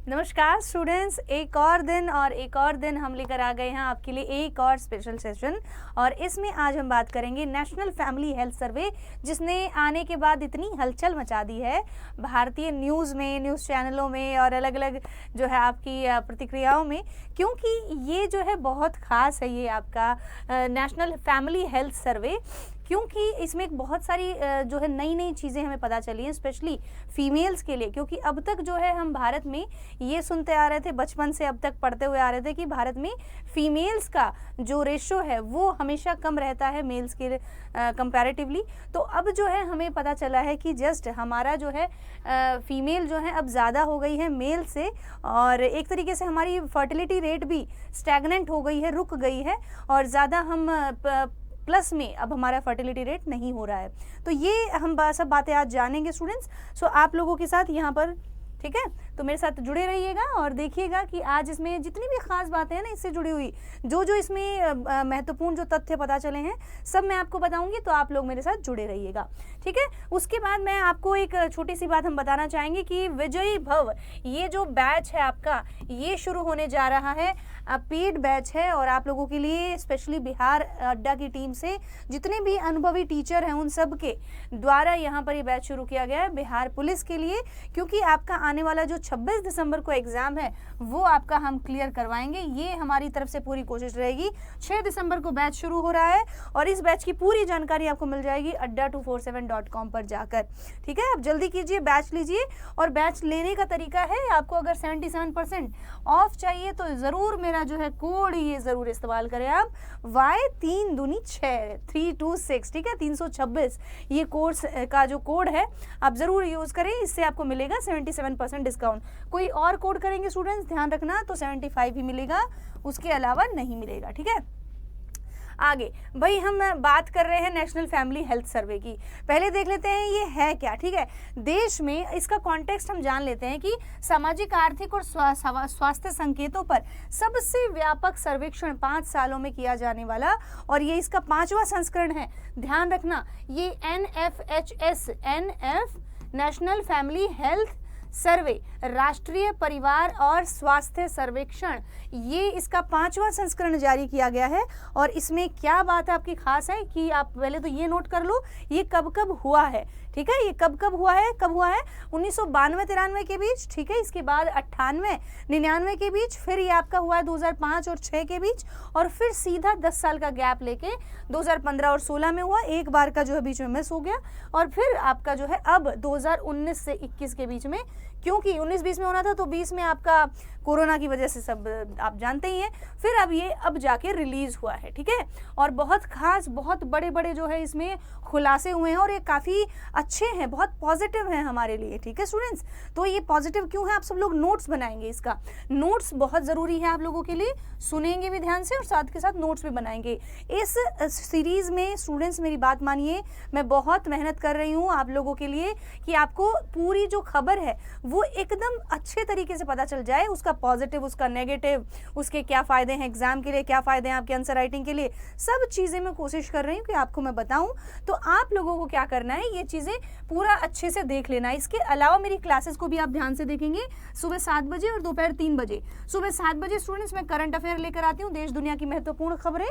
नमस्कार स्टूडेंट्स, एक और दिन हम लेकर आ गए हैं आपके लिए एक और स्पेशल सेशन। और इसमें आज हम बात करेंगे नेशनल फैमिली हेल्थ सर्वे, जिसने आने के बाद इतनी हलचल मचा दी है भारतीय न्यूज़ में, न्यूज़ चैनलों में और अलग अलग जो है आपकी प्रतिक्रियाओं में, क्योंकि ये जो है बहुत ख़ास है ये आपका नेशनल फैमिली हेल्थ सर्वे, क्योंकि इसमें एक बहुत सारी जो है नई नई चीज़ें हमें पता चली हैं, स्पेशली फीमेल्स के लिए। क्योंकि अब तक जो है हम भारत में ये सुनते आ रहे थे, बचपन से अब तक पढ़ते हुए आ रहे थे कि भारत में फीमेल्स का जो रेशो है वो हमेशा कम रहता है मेल्स के कंपैरेटिवली। तो अब जो है हमें पता चला है कि जस्ट हमारा जो है फीमेल जो है अब ज़्यादा हो गई है मेल से, और एक तरीके से हमारी फर्टिलिटी रेट भी स्टैग्नेंट हो गई है, रुक गई है, और ज़्यादा हम प्लस में अब हमारा फर्टिलिटी रेट नहीं हो रहा है। तो ये हम सब बातें आज जानेंगे स्टूडेंट्स। सो आप लोगों के साथ यहाँ पर, ठीक है, तो मेरे साथ जुड़े रहिएगा और देखिएगा कि आज इसमें जितनी भी खास बातें हैं ना इससे जुड़ी हुई, जो इसमें महत्वपूर्ण जो तथ्य पता चले हैं सब मैं आपको बताऊंगी, तो आप लोग मेरे साथ जुड़े रहिएगा, ठीक है। उसके बाद मैं आपको एक छोटी सी बात हम बताना चाहेंगे कि विजयी भव ये जो बैच है आपका, ये शुरू होने जा रहा है, पेड बैच है, और आप लोगों के लिए स्पेशली बिहार अड्डा की टीम से जितने भी अनुभवी टीचर हैं उन सब के द्वारा यहाँ पर ये बैच शुरू किया गया है बिहार पुलिस के लिए। क्योंकि आपका आने वाला जो 26 दिसंबर को एग्ज़ाम है वो आपका हम क्लियर करवाएंगे, ये हमारी तरफ से पूरी कोशिश रहेगी। 6 दिसंबर को बैच शुरू हो रहा है और इस बैच की पूरी जानकारी आपको मिल जाएगी adda247.com पर जाकर, ठीक है। आप जल्दी कीजिए, बैच लीजिए। और बैच लेने का तरीका है, आपको अगर 77% ऑफ चाहिए तो ज़रूर मेरा जो है कोड ये ज़रूर इस्तेमाल करें आप, Y3 दूनी 6 326, ठीक है, 326 ये कोर्स का जो कोड है आप ज़रूर यूज़ करें, इससे आपको मिलेगा 77% डिस्काउंट। कोई और कोड करेंगे स्टूडेंट्स ध्यान रखना तो 75 ही मिलेगा, उसके अलावा नहीं मिलेगा, ठीक है। आगे भाई हम बात कर रहे हैं नेशनल फैमिली हेल्थ सर्वे की। पहले देख लेते हैं ये है क्या, ठीक है। देश में इसका कॉन्टेक्स्ट हम जान लेते हैं कि सामाजिक, आर्थिक और स्वास्थ्य संकेतों पर सबसे व्यापक सर्वेक्षण 5 सालों में किया जाने वाला, और ये इसका 5वां संस्करण है। ध्यान रखना ये NFHS national family health survey, राष्ट्रीय परिवार और स्वास्थ्य सर्वेक्षण, ये इसका 5वां संस्करण जारी किया गया है। और इसमें क्या बात आपकी खास है कि आप पहले तो ये नोट कर लो ये कब कब हुआ है, ठीक है। ये कब हुआ है, 1992-93 के बीच, ठीक है। इसके बाद 98-99 के बीच, फिर ये आपका हुआ है 2005 और 6 के बीच, और फिर सीधा 10 साल का गैप लेके 2015 और 16 में हुआ, एक बार का जो है बीच में मिस हो गया, और फिर आपका जो है अब 2019 से 21 के बीच में, क्योंकि 19-20 में होना था तो 20 में आपका कोरोना की वजह से सब आप जानते ही हैं, फिर अब ये अब जाके रिलीज हुआ है, ठीक है। और बहुत खास, बहुत बड़े बड़े जो है इसमें खुलासे हुए हैं, और ये काफ़ी अच्छे हैं, बहुत पॉजिटिव हैं हमारे लिए, ठीक है स्टूडेंट्स। तो ये पॉजिटिव क्यों है, आप सब लोग नोट्स बनाएंगे, इसका नोट्स बहुत ज़रूरी है आप लोगों के लिए, सुनेंगे भी ध्यान से और साथ के साथ नोट्स भी बनाएंगे। इस सीरीज़ में स्टूडेंट्स मेरी बात मानिए, मैं बहुत मेहनत कर रही हूँ आप लोगों के लिए कि आपको पूरी जो खबर है वो एकदम अच्छे तरीके से पता चल जाए, उसका पॉजिटिव, उसका नेगेटिव, उसके क्या फ़ायदे हैं एग्ज़ाम के लिए, क्या फ़ायदे हैं आपके आंसर राइटिंग के लिए, सब चीज़ें मैं कोशिश कर रही हूँ कि आपको मैं बताऊँ। तो आप लोगों को क्या करना है, ये चीज़ें पूरा अच्छे से देख लेना है। इसके अलावा मेरी क्लासेस को भी आप ध्यान से देखेंगे, सुबह 7 बजे और दोपहर 3 बजे। सुबह 7 बजे स्टूडेंट्स मैं करंट अफेयर लेकर आती हूँ, देश दुनिया की महत्वपूर्ण खबरें,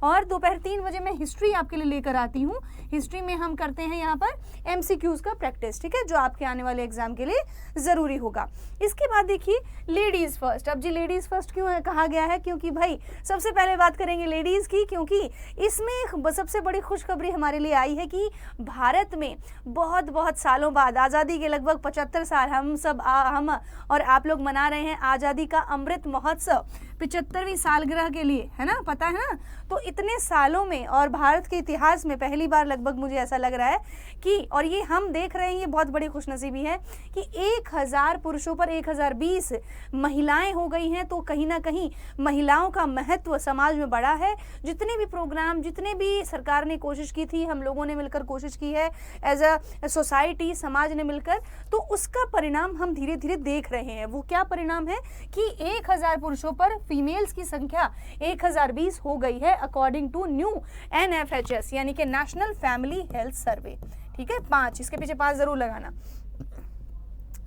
और दोपहर 3 बजे मैं हिस्ट्री आपके लिए लेकर आती हूँ। हिस्ट्री में हम करते हैं यहाँ पर MCQs का प्रैक्टिस, ठीक है, जो आपके आने वाले एग्जाम के लिए ज़रूरी होगा। इसके बाद देखिए लेडीज़ फर्स्ट। अब जी लेडीज़ फर्स्ट क्यों कहा गया है, क्योंकि भाई सबसे पहले बात करेंगे लेडीज़ की, क्योंकि इसमें सबसे बड़ी खुशखबरी हमारे लिए आई है कि भारत में बहुत सालों बाद, आज़ादी के लगभग 75 साल हम और आप लोग मना रहे हैं आज़ादी का अमृत महोत्सव 75वीं सालगिरह के लिए, है ना, पता है ना। तो इतने सालों में और भारत के इतिहास में पहली बार लगभग मुझे ऐसा लग रहा है कि, और ये हम देख रहे हैं, ये बहुत बड़ी खुशनसीबी है कि 1000 पुरुषों पर 1020 महिलाएं हो गई हैं। तो कहीं ना कहीं महिलाओं का महत्व समाज में बढ़ा है। जितने भी प्रोग्राम, जितने भी सरकार ने कोशिश की थी, हम लोगों ने मिलकर कोशिश की है एज अ सोसाइटी, समाज ने मिलकर, तो उसका परिणाम हम धीरे धीरे देख रहे हैं। वो क्या परिणाम है कि 1000 पुरुषों पर फीमेल्स की संख्या 1020 हो गई है अकॉर्डिंग टू न्यू NFHS यानी कि नेशनल फैमिली हेल्थ सर्वे, ठीक है। 5, इसके पीछे 5 जरूर लगाना।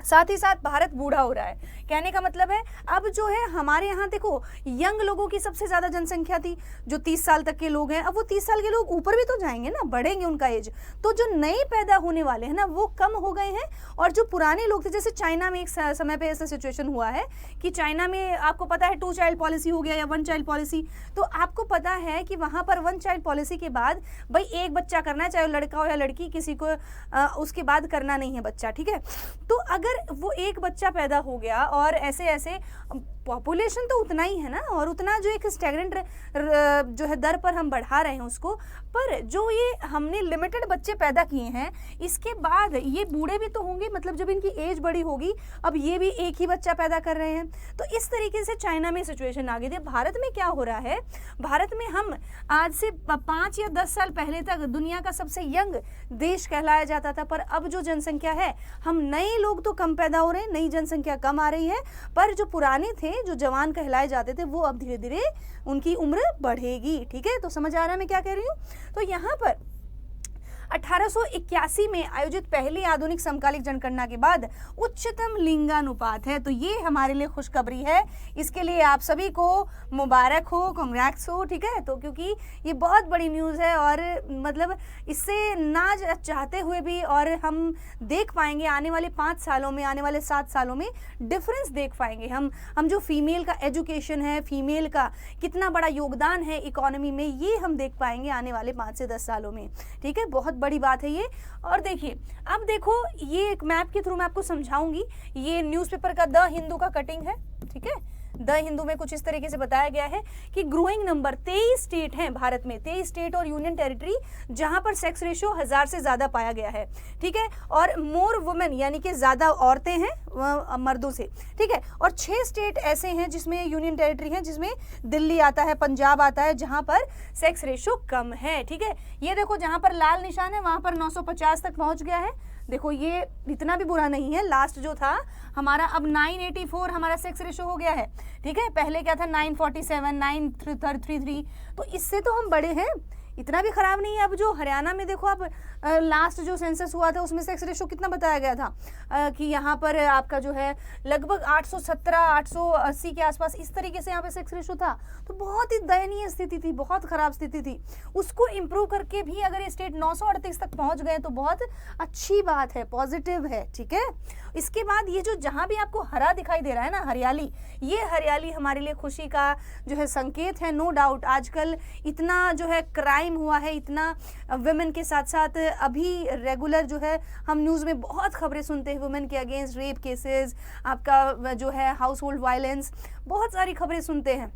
साथ ही साथ भारत बूढ़ा हो रहा है। कहने का मतलब है अब जो है हमारे यहाँ देखो यंग लोगों की सबसे ज़्यादा जनसंख्या थी, जो 30 साल तक के लोग हैं, अब वो 30 साल के लोग ऊपर भी तो जाएंगे ना, बढ़ेंगे उनका एज, तो जो नए पैदा होने वाले हैं ना वो कम हो गए हैं। और जो पुराने लोग थे, जैसे चाइना में एक समय पे ऐसा सिचुएशन हुआ है कि चाइना में आपको पता है 2 चाइल्ड पॉलिसी हो गया या 1 चाइल्ड पॉलिसी, तो आपको पता है कि वहाँ पर 1 चाइल्ड पॉलिसी के बाद भाई एक बच्चा करना है, चाहे लड़का हो या लड़की, किसी को उसके बाद करना नहीं है बच्चा, ठीक है। तो अगर वो एक बच्चा पैदा हो गया और ऐसे ऐसे पॉपुलेशन तो उतना ही है ना, और उतना जो एक स्टैग्नेंट जो है दर पर हम बढ़ा रहे हैं उसको, पर जो ये हमने लिमिटेड बच्चे पैदा किए हैं, इसके बाद ये बूढ़े भी तो होंगे, मतलब जब इनकी एज बड़ी होगी, अब ये भी एक ही बच्चा पैदा कर रहे हैं। तो इस तरीके से चाइना में सिचुएशन आ गई थी। भारत में क्या हो रहा है, भारत में हम आज से 5 या 10 साल पहले तक दुनिया का सबसे यंग देश कहलाया जाता था, पर अब जो जनसंख्या है, हम नए लोग तो कम पैदा हो रहे हैं, नई जनसंख्या कम आ रही है, पर जो पुराने थे, जो जवान कहलाए जाते थे, वो अब धीरे धीरे उनकी उम्र बढ़ेगी। ठीक है, तो समझ आ रहा है मैं क्या कह रही हूँ। तो यहाँ पर 1881 में आयोजित पहली आधुनिक समकालिक जनगणना के बाद उच्चतम लिंगानुपात है। तो ये हमारे लिए खुशखबरी है, इसके लिए आप सभी को मुबारक हो, कांग्रेट्स हो, ठीक है। तो क्योंकि ये बहुत बड़ी न्यूज़ है और मतलब इससे ना चाहते हुए भी, और हम देख पाएंगे आने वाले 5 सालों में, आने वाले 7 सालों में डिफरेंस देख पाएंगे हम जो फीमेल का एजुकेशन है, फीमेल का कितना बड़ा योगदान है इकोनॉमी में, ये हम देख पाएंगे आने वाले 5 से 10 सालों में। ठीक है, बहुत बड़ी बात है ये। और देखिए, अब देखो ये एक मैप के थ्रू मैं आपको समझाऊंगी। ये न्यूज़पेपर का द हिंदू का कटिंग है, ठीक है। द हिंदू में कुछ इस तरीके से बताया गया है कि ग्रोइंग नंबर 23 स्टेट हैं भारत में, 23 स्टेट और यूनियन टेरिटरी, जहां पर सेक्स रेशियो 1000 से ज्यादा पाया गया है, ठीक है। और मोर वुमेन यानी कि ज्यादा औरतें हैं मर्दों से, ठीक है। और 6 स्टेट ऐसे हैं जिसमें यूनियन टेरिटरी हैं, जिसमें दिल्ली आता है, पंजाब आता है, जहां पर सेक्स रेशियो कम है, ठीक है। ये देखो जहां पर लाल निशान है वहां पर 950 तक पहुंच गया है। देखो ये इतना भी बुरा नहीं है, लास्ट जो था हमारा अब 984 हमारा सेक्स रेशो हो गया है, ठीक है। पहले क्या था 947, 933, तो इससे तो हम बड़े हैं, इतना भी खराब नहीं है। अब जो हरियाणा में देखो, अब लास्ट जो सेंसस हुआ था उसमें सेक्स रेशो कितना बताया गया था कि यहाँ पर आपका जो है लगभग 817, 880 के आसपास इस तरीके से यहाँ पे सेक्स रेशो था। तो बहुत ही दयनीय स्थिति थी, बहुत खराब स्थिति थी। उसको इम्प्रूव करके भी अगर ये स्टेट 938 तक पहुँच गए तो बहुत अच्छी बात है, पॉजिटिव है, ठीक है। इसके बाद ये जो जहाँ भी आपको हरा दिखाई दे रहा है ना, हरियाली, ये हरियाली हमारे लिए खुशी का जो है संकेत है, नो डाउट। आजकल इतना जो है क्राइम हुआ है, इतना वुमेन के साथ साथ अभी रेगुलर जो है हम न्यूज़ में बहुत खबरें सुनते हैं वुमेन के अगेंस्ट, रेप केसेस, आपका जो है हाउस होल्ड वायलेंस, बहुत सारी खबरें सुनते हैं।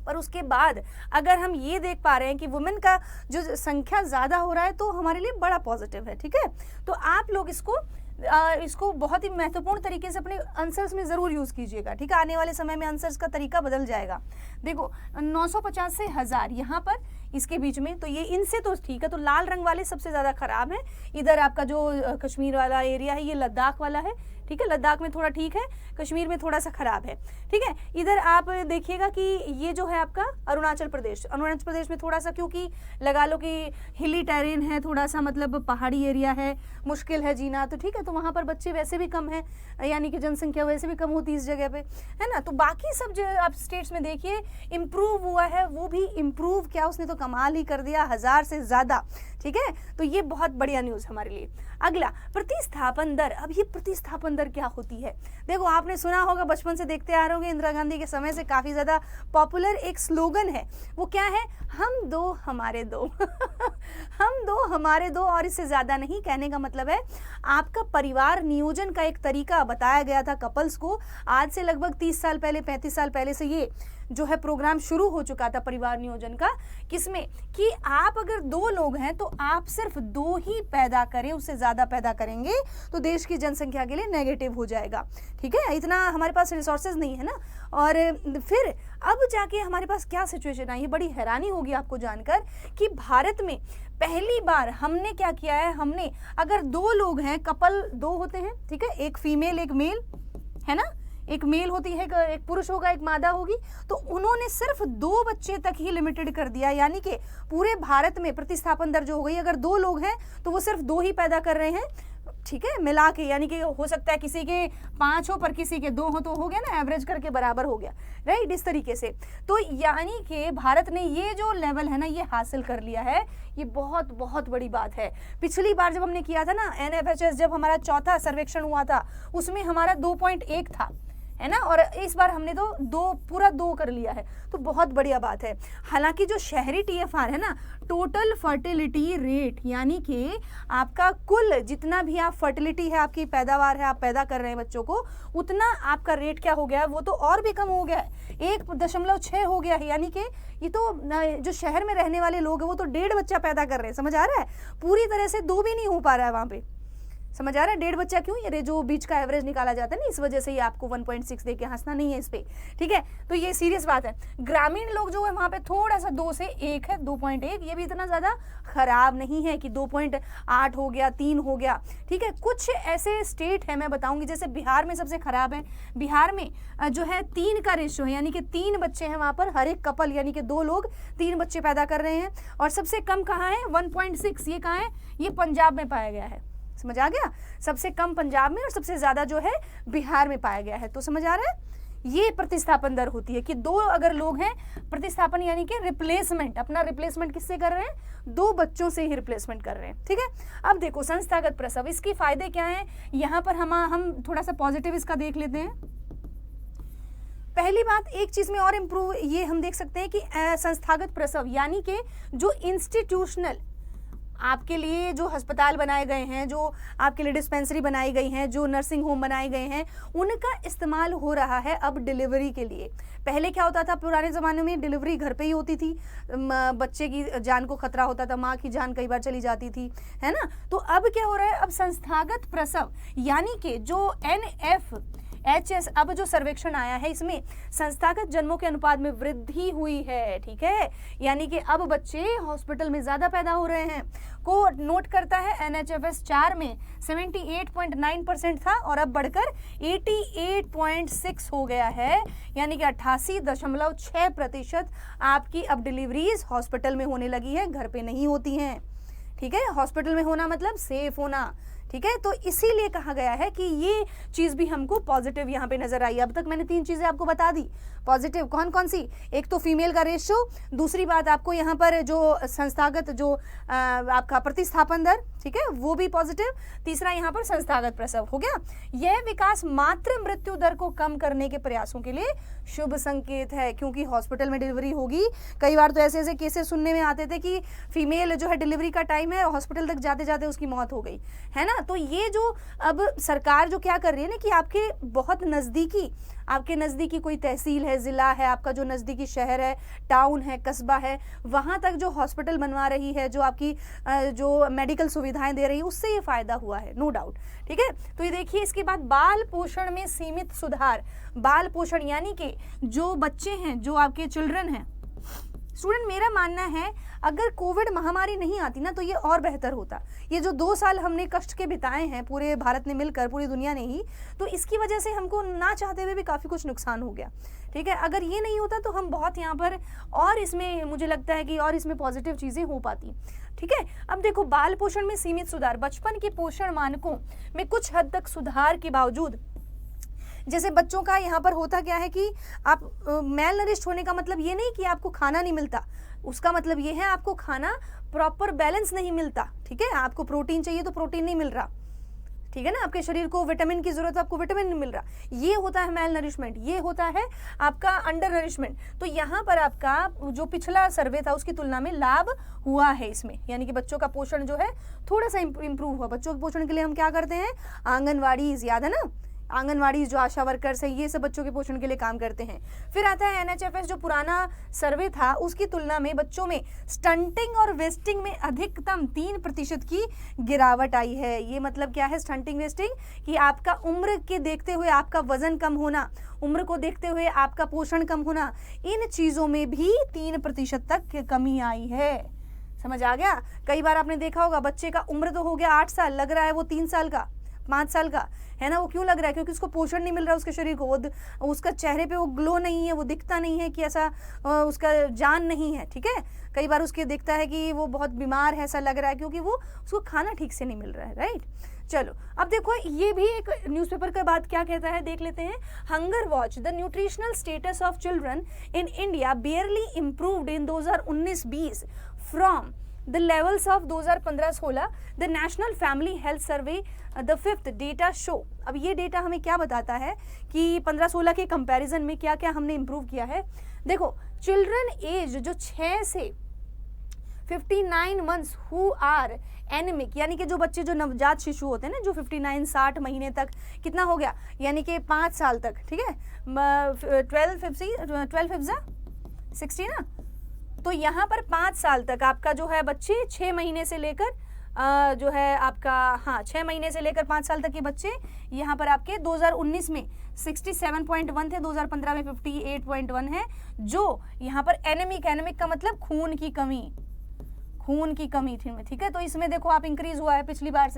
पर उसके बाद अगर हम ये देख पा रहे हैं कि वुमेन का जो संख्या ज़्यादा हो रहा है, तो हमारे लिए बड़ा पॉजिटिव है, ठीक है। तो आप लोग इसको बहुत ही महत्वपूर्ण तरीके से अपने आंसर्स में ज़रूर यूज़ कीजिएगा, ठीक है। आने वाले समय में आंसर्स का तरीका बदल जाएगा। देखो 950 से 1000 यहाँ पर इसके बीच में, तो ये इनसे तो ठीक है। तो लाल रंग वाले सबसे ज़्यादा ख़राब है। इधर आपका जो कश्मीर वाला एरिया है, ये लद्दाख वाला है, ठीक है। लद्दाख में थोड़ा ठीक है, कश्मीर में थोड़ा सा ख़राब है, ठीक है। इधर आप देखिएगा कि ये जो है आपका अरुणाचल प्रदेश में थोड़ा सा, क्योंकि लगा लो कि हिली टेरेन है, थोड़ा सा मतलब पहाड़ी एरिया है, मुश्किल है जीना, तो ठीक है। तो वहाँ पर बच्चे वैसे भी कम हैं, यानी कि जनसंख्या वैसे भी कम होती है इस जगह पे, है ना। तो बाकी सब जो आप स्टेट्स में देखिए इम्प्रूव हुआ है, वो भी इम्प्रूव क्या, उसने तो कमाल ही कर दिया, 1000 से ज़्यादा, ठीक है। तो ये बहुत बढ़िया न्यूज़ हमारे लिए। अगला, प्रतिस्थापन दर। अब ये प्रतिस्थापन दर क्या होती है? देखो आपने सुना होगा, बचपन से देखते आ रहे होंगे, इंदिरा गांधी के समय से काफ़ी ज़्यादा पॉपुलर एक स्लोगन है। वो क्या है? हम दो हमारे दो हम दो हमारे दो, और इससे ज़्यादा नहीं। कहने का मतलब है आपका परिवार नियोजन का एक तरीका बताया गया था कपल्स को, आज से लगभग 30 साल पहले, 35 साल पहले से ये जो है प्रोग्राम शुरू हो चुका था परिवार नियोजन का। किसमें? कि आप अगर 2 लोग हैं तो आप सिर्फ 2 ही पैदा करें, उससे ज़्यादा पैदा करेंगे तो देश की जनसंख्या के लिए नेगेटिव हो जाएगा, ठीक है। इतना हमारे पास रिसोर्सेज नहीं है ना। और फिर अब जाके हमारे पास क्या सिचुएशन आई है, बड़ी हैरानी होगी आपको जानकर कि भारत में पहली बार हमने क्या किया है, हमने अगर 2 लोग हैं, कपल 2 होते हैं, ठीक है, एक फीमेल एक मेल, है ना, एक मेल होती है, एक पुरुष होगा, एक मादा होगी, तो उन्होंने सिर्फ 2 बच्चे तक ही लिमिटेड कर दिया। यानी कि पूरे भारत में प्रतिस्थापन दर जो हो गई, अगर 2 लोग हैं तो वो सिर्फ 2 ही पैदा कर रहे हैं, ठीक है, मिला के, यानी कि हो सकता है किसी के 5 हो पर किसी के 2 हो, तो हो गया ना, एवरेज करके बराबर हो गया, राइट, इस तरीके से। तो यानी कि भारत ने ये जो लेवल है ना ये हासिल कर लिया है, ये बहुत बहुत बड़ी बात है। पिछली बार जब हमने किया था ना NFHS, जब हमारा चौथा सर्वेक्षण हुआ था, उसमें हमारा 2.1 था, है ना, और इस बार हमने तो पूरा 2 कर लिया है, तो बहुत बढ़िया बात है। हालांकि जो शहरी TFR है ना, टोटल फर्टिलिटी रेट, यानी कि आपका कुल जितना भी आप फर्टिलिटी है, आपकी पैदावार है, आप पैदा कर रहे हैं बच्चों को, उतना आपका रेट क्या हो गया है, वो तो और भी कम हो गया है, 1.6 हो गया है। यानी कि ये तो जो शहर में रहने वाले लोग हैं वो तो 1.5 बच्चा पैदा कर रहे हैं, समझ आ रहा है, पूरी तरह से 2 भी नहीं हो पा रहा है वहाँ पे, समझ आ रहा है। 1.5 बच्चा क्यों, ये जो बीच का एवरेज निकाला जाता है ना, इस वजह से ये आपको 1.6 दे के हंसना नहीं है इस पे, ठीक है। तो ये सीरियस बात है। ग्रामीण लोग जो है वहाँ पे थोड़ा सा 2 से 1 है, 2.1, ये भी इतना ज़्यादा खराब नहीं है कि 2.8 हो गया, 3 हो गया, ठीक है। कुछ ऐसे स्टेट है मैं बताऊंगी, जैसे बिहार में सबसे खराब है। बिहार में जो है 3 का रेशियो है, यानी कि 3 बच्चे हैं वहाँ पर, हर एक कपल, यानी कि 2 लोग 3 बच्चे पैदा कर रहे हैं। और सबसे कम कहाँ है, 1.6, ये कहाँ है, ये पंजाब में पाया गया है, समझ आ गया। सबसे कम पंजाब में और सबसे ज्यादा जो है बिहार में पाया गया है, तो समझ आ रहा है। ये प्रतिस्थापन दर होती है कि 2 अगर लोग हैं, प्रतिस्थापन यानी कि रिप्लेसमेंट, अपना रिप्लेसमेंट किससे कर रहे हैं, 2 बच्चों से ही रिप्लेसमेंट कर रहे हैं, ठीक है। अब देखो संस्थागत प्रसव, इसके फायदे क्या हैं, यहाँ पर हम थोड़ा सा पॉजिटिव इसका देख लेते हैं। पहली बात, एक चीज में और इम्प्रूव ये हम देख सकते हैं कि संस्थागत प्रसव यानी कि जो इंस्टीट्यूशनल आपके लिए जो अस्पताल बनाए गए हैं, जो आपके लिए डिस्पेंसरी बनाई गई हैं, जो नर्सिंग होम बनाए गए हैं, उनका इस्तेमाल हो रहा है अब डिलीवरी के लिए। पहले क्या होता था, पुराने ज़माने में डिलीवरी घर पे ही होती थी, बच्चे की जान को खतरा होता था, माँ की जान कई बार चली जाती थी, है ना। तो अब क्या हो रहा है, अब संस्थागत प्रसव यानी कि जो NFHS अब जो सर्वेक्षण आया है, इसमें संस्थागत जन्मों के अनुपात में वृद्धि हुई है, ठीक है। यानी कि अब बच्चे हॉस्पिटल में ज्यादा पैदा हो रहे हैं, को नोट करता है NHFS 4 में 78.9% था और अब बढ़कर 88.6 हो गया है, यानी कि 88.6% आपकी अब डिलीवरीज हॉस्पिटल में होने लगी है, घर पे नहीं होती हैं, ठीक है। हॉस्पिटल में होना मतलब सेफ होना, ठीक है। तो इसीलिए कहा गया है कि ये चीज भी हमको पॉजिटिव यहाँ पे नजर आई। अब तक मैंने 3 चीजें आपको बता दी पॉजिटिव, कौन कौन सी, एक तो फीमेल का रेशियो, दूसरी बात आपको यहाँ पर जो संस्थागत जो आपका प्रतिस्थापन दर, ठीक है, वो भी पॉजिटिव, तीसरा यहाँ पर संस्थागत प्रसव हो गया। यह विकास मातृ मृत्यु दर को कम करने के प्रयासों के लिए शुभ संकेत है, क्योंकि हॉस्पिटल में डिलीवरी होगी। कई बार तो ऐसे ऐसे केसेस सुनने में आते थे कि फीमेल जो है डिलीवरी का टाइम है, हॉस्पिटल तक जाते जाते उसकी मौत हो गई, है ना। तो ये जो अब सरकार जो क्या कर रही है ना कि आपके बहुत नज़दीकी, आपके नज़दीकी कोई तहसील है, ज़िला है, आपका जो नज़दीकी शहर है, टाउन है, कस्बा है, वहाँ तक जो हॉस्पिटल बनवा रही है, जो आपकी जो मेडिकल सुविधाएं दे रही है, उससे ये फ़ायदा हुआ है, नो डाउट, ठीक है। तो ये देखिए, इसके बाद बाल पोषण में सीमित सुधार। बाल पोषण यानी कि जो बच्चे हैं, जो आपके चिल्ड्रन हैं, स्टूडेंट, मेरा मानना है अगर कोविड महामारी नहीं आती ना तो ये और बेहतर होता। ये जो 2 साल हमने कष्ट के बिताए हैं पूरे भारत ने मिलकर, पूरी दुनिया ने ही, तो इसकी वजह से हमको ना चाहते हुए भी काफ़ी कुछ नुकसान हो गया, ठीक है। अगर ये नहीं होता तो हम बहुत यहाँ पर और इसमें मुझे लगता है कि और इसमें पॉजिटिव चीज़ें हो पाती, ठीक है। अब देखो, बाल पोषण में सीमित सुधार, बचपन के पोषण मानकों में कुछ हद तक सुधार के बावजूद, जैसे बच्चों का यहाँ पर होता क्या है कि आप मेल नरिश्ड होने का मतलब ये नहीं कि आपको खाना नहीं मिलता, उसका मतलब ये है आपको खाना प्रॉपर बैलेंस नहीं मिलता, ठीक है। आपको प्रोटीन चाहिए तो प्रोटीन नहीं मिल रहा, ठीक है ना। आपके शरीर को विटामिन की जरूरत है, आपको विटामिन नहीं मिल रहा, ये होता है मेल नरिशमेंट, ये होता है आपका अंडर नरिशमेंट। तो यहाँ पर आपका जो पिछला सर्वे था उसकी तुलना में लाभ हुआ है इसमें, यानी कि बच्चों का पोषण जो है थोड़ा सा इंप्रूव हुआ। बच्चों के पोषण के लिए हम क्या करते हैं, आंगनवाड़ी, याद है ना, आंगनवाड़ी जो आशा वर्कर्स हैं, ये सब बच्चों के पोषण के लिए काम करते हैं। फिर आता है NHFS, जो पुराना सर्वे था उसकी तुलना में बच्चों में स्टंटिंग और वेस्टिंग में अधिकतम 3% की गिरावट आई है। ये मतलब क्या है स्टंटिंग वेस्टिंग, कि आपका उम्र के देखते हुए आपका वजन कम होना, उम्र को देखते हुए आपका पोषण कम होना, इन चीज़ों में भी 3% तक कमी आई है। समझ आ गया। कई बार आपने देखा होगा बच्चे का उम्र तो हो गया 8 साल, लग रहा है वो 3 साल का, 5 साल का है ना, वो क्यों लग रहा है? क्योंकि उसको पोषण नहीं मिल रहा उसके शरीर को, वो उसका चेहरे पे वो ग्लो नहीं है, वो दिखता नहीं है कि ऐसा उसका जान नहीं है, ठीक है। कई बार उसके दिखता है कि वो बहुत बीमार है ऐसा लग रहा है, क्योंकि वो उसको खाना ठीक से नहीं मिल रहा है, राइट। चलो अब देखो ये भी एक न्यूज़पेपर का बात क्या कहता है देख लेते हैं। Hunger watch, the nutritional status of children in India barely improved in 2019-20 from the levels of 2015-16। The national family health survey the 5th data show. अब ये डेटा हमें क्या बताता है कि 15-16 के कंपैरिजन में क्या क्या हमने इम्प्रूव किया है। देखो चिल्ड्रन एज जो 6 से 59 मंथ्स हु आर एनेमिक, यानी कि जो बच्चे जो नवजात शिशु होते हैं ना, जो 59-60 महीने तक कितना हो गया, यानी कि 5 साल तक, ठीक है, 12 60 ना, तो यहाँ पर 5 साल तक आपका जो है बच्चे 6 महीने से लेकर जो है आपका 6 महीने से लेकर 5 साल तक के बच्चे यहाँ पर आपके 2019 में 67.1 थे, 2015 में 58.1 है, जो यहाँ पर एनेमिक का मतलब खून की कमी थी, ठीक है। तो इसमें देखो आप इंक्रीज हुआ है पिछली बार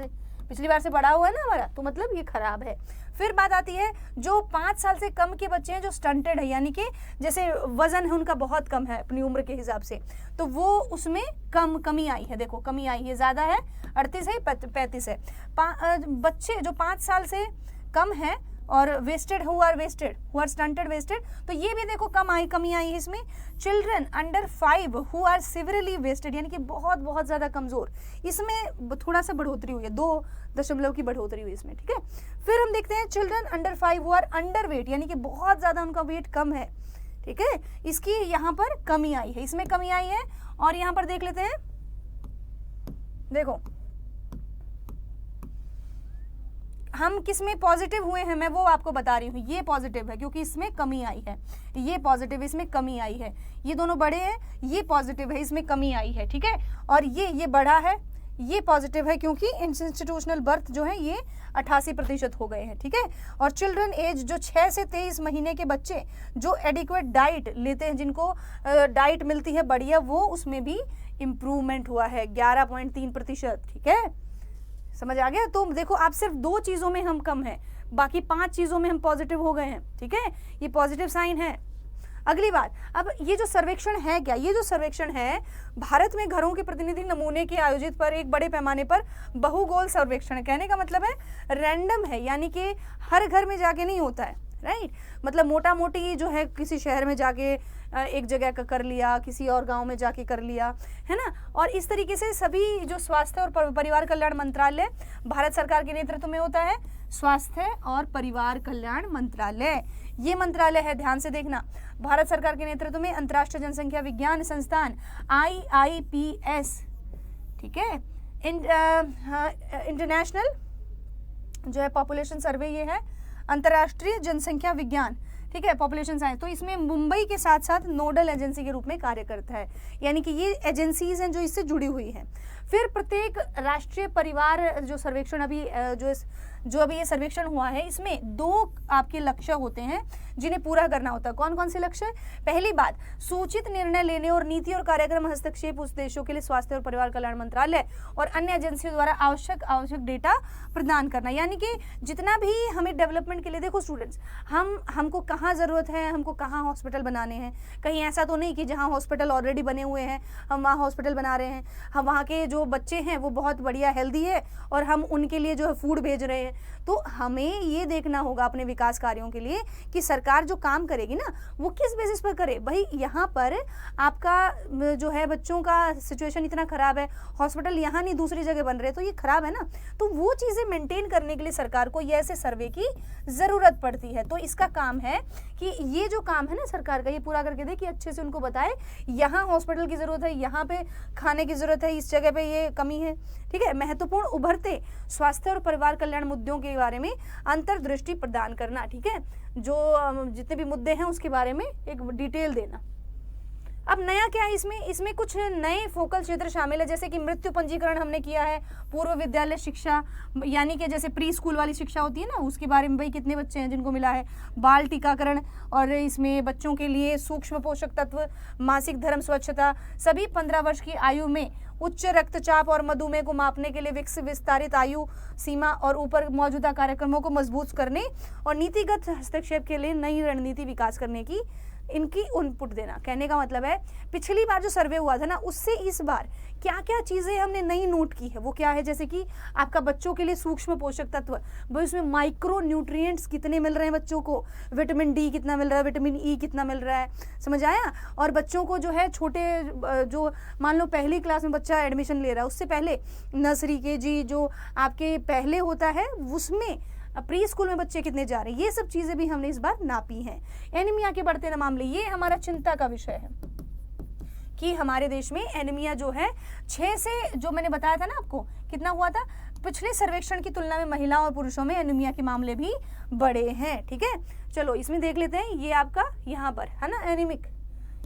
से बढ़ा हुआ है ना हमारा, तो मतलब ये खराब है। फिर बात आती है जो 5 साल से कम के बच्चे हैं जो स्टंटेड है, यानी कि जैसे वजन है उनका बहुत कम है अपनी उम्र के हिसाब से, तो वो उसमें कमी आई है। देखो कमी आई है, ज़्यादा है 38 है 35 है। बच्चे जो 5 साल से कम है और wasted who are stunted wasted, तो ये भी देखो कमी आई है इसमें। Children under 5 who are severely wasted, यानी कि बहुत ज़्यादा कमज़ोर, इसमें थोड़ा सा बढ़ोतरी हुई है, 2 की बढ़ोतरी हुई इसमें, ठीक है। फिर हम देखते हैं children under 5 who are underweight, यानी कि बहुत ज़्यादा उनका वेट कम है, ठीक है, इसकी यहाँ पर कमी आई है, इसमें कमी आई है। और यहाँ पर देख लेते हैं, देखो हम किस में पॉजिटिव हुए हैं, मैं वो आपको बता रही हूँ। ये पॉजिटिव है क्योंकि इसमें कमी आई है, ये पॉजिटिव इसमें कमी आई है, ये दोनों बड़े हैं, ये पॉजिटिव है इसमें कमी आई है, ठीक है। और ये बढ़ा है, ये पॉजिटिव है क्योंकि इंस्टीट्यूशनल बर्थ जो है ये 88% हो गए हैं, ठीक है। और चिल्ड्रन एज जो 6 से 23 महीने के बच्चे जो एडिक्वेट डाइट लेते हैं, जिनको डाइट मिलती है बढ़िया, वो उसमें भी इम्प्रूवमेंट हुआ है 11.3%, ठीक है, समझ आ गया। तो देखो आप सिर्फ 2 चीज़ों में हम कम हैं, बाकी 5 चीज़ों में हम पॉजिटिव हो गए हैं, ठीक है, ये पॉजिटिव साइन है। अगली बात, अब ये जो सर्वेक्षण है क्या, ये जो सर्वेक्षण है भारत में घरों के प्रतिनिधि नमूने के आयोजित पर एक बड़े पैमाने पर बहुगोल सर्वेक्षण, कहने का मतलब है रैंडम है, यानी कि हर घर में जाके नहीं होता है, राइट। मतलब मोटा मोटी जो है किसी शहर में जाके एक जगह का कर लिया, किसी और गांव में जाके कर लिया, है ना। और इस तरीके से सभी जो स्वास्थ्य और परिवार कल्याण मंत्रालय भारत सरकार के नेतृत्व में होता है, स्वास्थ्य और परिवार कल्याण मंत्रालय, ये मंत्रालय है, ध्यान से देखना, भारत सरकार के नेतृत्व में अंतर्राष्ट्रीय जनसंख्या विज्ञान संस्थान IIPS, ठीक है, इंटरनेशनल जो है पॉपुलेशन सर्वे, ये है अंतर्राष्ट्रीय जनसंख्या विज्ञान, ठीक है, पॉपुलेशन साइंस। तो इसमें मुंबई के साथ साथ नोडल एजेंसी के रूप में कार्य करता है, यानी कि ये एजेंसीज हैं जो इससे जुड़ी हुई हैं। फिर प्रत्येक राष्ट्रीय परिवार जो सर्वेक्षण अभी जो अभी ये सर्वेक्षण हुआ है, इसमें 2 आपके लक्ष्य होते हैं जिन्हें पूरा करना होता है। कौन कौन से लक्ष्य? पहली बात, सूचित निर्णय लेने और नीति और कार्यक्रम हस्तक्षेप उद्देश्यों के लिए स्वास्थ्य और परिवार कल्याण मंत्रालय और अन्य एजेंसियों द्वारा आवश्यक डेटा प्रदान करना, यानी कि जितना भी हमें डेवलपमेंट के लिए, देखो स्टूडेंट्स, हमको कहाँ ज़रूरत है, हमको कहाँ हॉस्पिटल बनाने हैं, कहीं ऐसा तो नहीं कि जहाँ हॉस्पिटल ऑलरेडी बने हुए हैं हम वहाँ हॉस्पिटल बना रहे हैं, हम वहाँ के जो बच्चे हैं वो बहुत बढ़िया हेल्दी है और हम उनके लिए जो है फूड भेज रहे हैं। तो हमें ये देखना होगा अपने विकास कार्यों के लिए कि सरकार जो काम करेगी ना वो किस बेसिस पर करे। भाई यहाँ पर आपका जो है बच्चों का सिचुएशन इतना ख़राब है, हॉस्पिटल यहाँ नहीं दूसरी जगह बन रहे, तो ये ख़राब है ना। तो वो चीज़ें मेंटेन करने के लिए सरकार को ये ऐसे सर्वे की ज़रूरत पड़ती है। तो इसका काम है कि ये जो काम है ना सरकार का, ये पूरा करके दे कि अच्छे से उनको बताए यहाँ हॉस्पिटल की ज़रूरत है, यहाँ पे खाने की ज़रूरत है, इस जगह पे ये कमी है, ठीक है। महत्वपूर्ण उभरते स्वास्थ्य और परिवार कल्याण मुद्दों के बारे में अंतर्दृष्टि प्रदान करना, ठीक है, जो जितने भी मुद्दे हैं उसके बारे में एक डिटेल देना। अब नया क्या है इसमें, इसमें कुछ नए फोकल क्षेत्र शामिल है, जैसे कि मृत्यु पंजीकरण हमने किया है, पूर्व विद्यालय शिक्षा यानी कि जैसे प्री स्कूल वाली शिक्षा होती है ना, उसके बारे में भाई कितने बच्चे हैं जिनको मिला है, बाल टीकाकरण, और इसमें बच्चों के लिए सूक्ष्म पोषक तत्व, मासिक धर्म स्वच्छता, सभी 15 वर्ष की आयु में उच्च रक्तचाप और मधुमेह को मापने के लिए विस्तारित आयु सीमा और ऊपर मौजूदा कार्यक्रमों को मजबूत करने और नीतिगत हस्तक्षेप के लिए नई रणनीति विकास करने की इनकी इनपुट देना। कहने का मतलब है पिछली बार जो सर्वे हुआ था ना, उससे इस बार क्या क्या चीज़ें हमने नई नोट की है, वो क्या है, जैसे कि आपका बच्चों के लिए सूक्ष्म पोषक तत्व, भाई उसमें माइक्रो न्यूट्रिएंट्स कितने मिल रहे हैं बच्चों को, विटामिन डी कितना मिल रहा है, विटामिन ई कितना मिल रहा है, समझ आया। और बच्चों को जो है छोटे, जो मान लो पहली क्लास में बच्चा एडमिशन ले रहा है, उससे पहले नर्सरी KG जो आपके पहले होता है, उसमें प्री स्कूल में बच्चे कितने जा रहे हैं, ये सब चीज़ें भी हमने इस बार नापी हैं। एनीमिया के बढ़ते मामले, ये हमारा चिंता का विषय है कि हमारे देश में एनीमिया जो है 6 से, जो मैंने बताया था ना आपको, कितना हुआ था, पिछले सर्वेक्षण की तुलना में महिलाओं और पुरुषों में एनीमिया के मामले भी बढ़े हैं। ठीक है, चलो इसमें देख लेते हैं, ये आपका यहाँ पर है ना एनीमिक,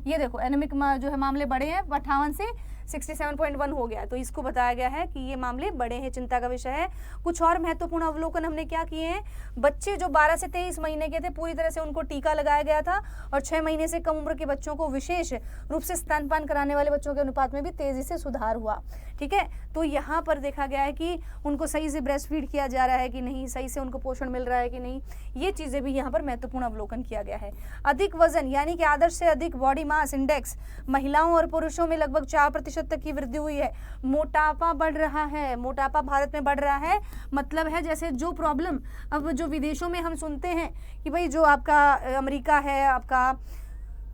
ये देखो एनीमिक जो है मामले बढ़े हैं, 58 से 67.1 हो गया, तो इसको बताया गया है कि ये मामले बड़े हैं, चिंता का विषय है। कुछ और महत्वपूर्ण अवलोकन हमने क्या किए हैं, बच्चे जो 12 से 23 महीने के थे पूरी तरह से उनको टीका लगाया गया था, और 6 महीने से कम उम्र के बच्चों को विशेष रूप से स्तनपान कराने वाले बच्चों के अनुपात में भी तेजी से सुधार हुआ। ठीक है, तो यहाँ पर देखा गया है कि उनको सही से ब्रेस्ट फीड किया जा रहा है कि नहीं, सही से उनको पोषण मिल रहा है कि नहीं, ये चीज़ें भी यहाँ पर महत्वपूर्ण अवलोकन किया गया है। अधिक वजन यानी कि आदर्श से अधिक बॉडी मास इंडेक्स, महिलाओं और पुरुषों में लगभग 4% तक की वृद्धि हुई है। मोटापा बढ़ रहा है, मोटापा भारत में बढ़ रहा है, मतलब है जैसे जो प्रॉब्लम अब जो विदेशों में हम सुनते हैं कि भाई जो आपका अमेरिका है, आपका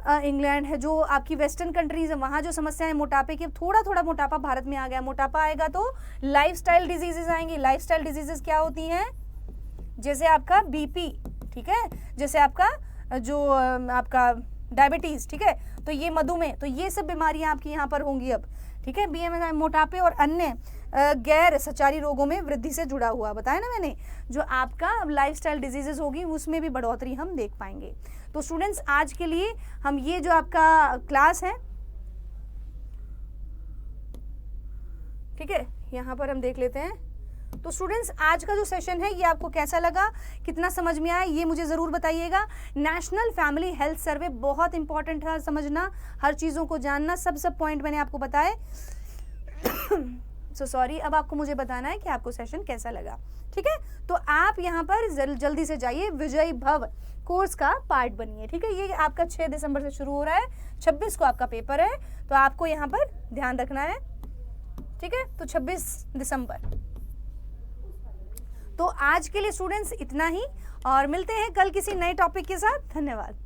इंग्लैंड है, जो आपकी वेस्टर्न कंट्रीज है, वहाँ जो समस्या है मोटापे की, थोड़ा थोड़ा मोटापा भारत में आ गया। मोटापा आएगा तो लाइफस्टाइल डिजीजेस आएंगी। लाइफस्टाइल डिजीजेस क्या होती हैं, जैसे आपका BP, ठीक है, जैसे आपका जो आपका डायबिटीज, ठीक है, तो ये मधुमेह, तो ये सब बीमारियां आपकी यहाँ पर होंगी अब। ठीक है, BMI मोटापे और अन्य गैर संचारी रोगों में वृद्धि से जुड़ा हुआ, बताया ना मैंने, जो आपका लाइफस्टाइल डिजीजेस होगी उसमें भी बढ़ोतरी हम देख पाएंगे। तो स्टूडेंट्स आज के लिए हम ये जो आपका क्लास है, ठीक है, यहाँ पर हम देख लेते हैं। तो स्टूडेंट्स आज का जो सेशन है ये आपको कैसा लगा, कितना समझ में आया, ये मुझे ज़रूर बताइएगा। नेशनल फैमिली हेल्थ सर्वे बहुत इंपॉर्टेंट है समझना, हर चीज़ों को जानना, सब पॉइंट मैंने आपको बताए। सो सॉरी, अब आपको मुझे बताना है कि आपको सेशन कैसा लगा। ठीक है, तो आप यहाँ पर जल्दी से जाइए, विजय भव कोर्स का पार्ट बनिए। ठीक है, ये आपका 6 दिसंबर से शुरू हो रहा है, 26 को आपका पेपर है, तो आपको यहाँ पर ध्यान रखना है। ठीक है, तो 26 दिसंबर। तो आज के लिए स्टूडेंट्स इतना ही, और मिलते हैं कल किसी नए टॉपिक के साथ। धन्यवाद।